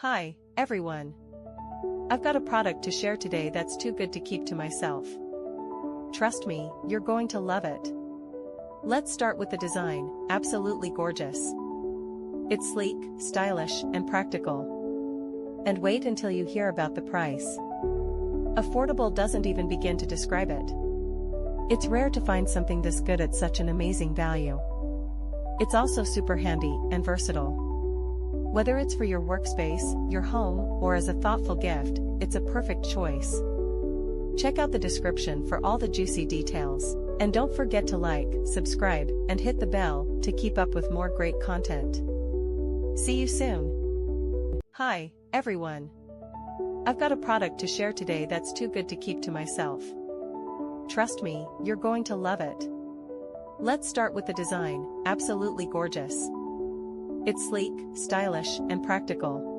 Hi, everyone. I've got a product to share today that's too good to keep to myself. Trust me, you're going to love it. Let's start with the design, absolutely gorgeous. It's sleek, stylish, and practical. And wait until you hear about the price. Affordable doesn't even begin to describe it. It's rare to find something this good at such an amazing value. It's also super handy and versatile. Whether it's for your workspace, your home, or as a thoughtful gift, it's a perfect choice. Check out the description for all the juicy details. And don't forget to like, subscribe, and hit the bell to keep up with more great content. See you soon. Hi, everyone. I've got a product to share today that's too good to keep to myself. Trust me, you're going to love it. Let's start with the design, absolutely gorgeous. It's sleek, stylish, and practical.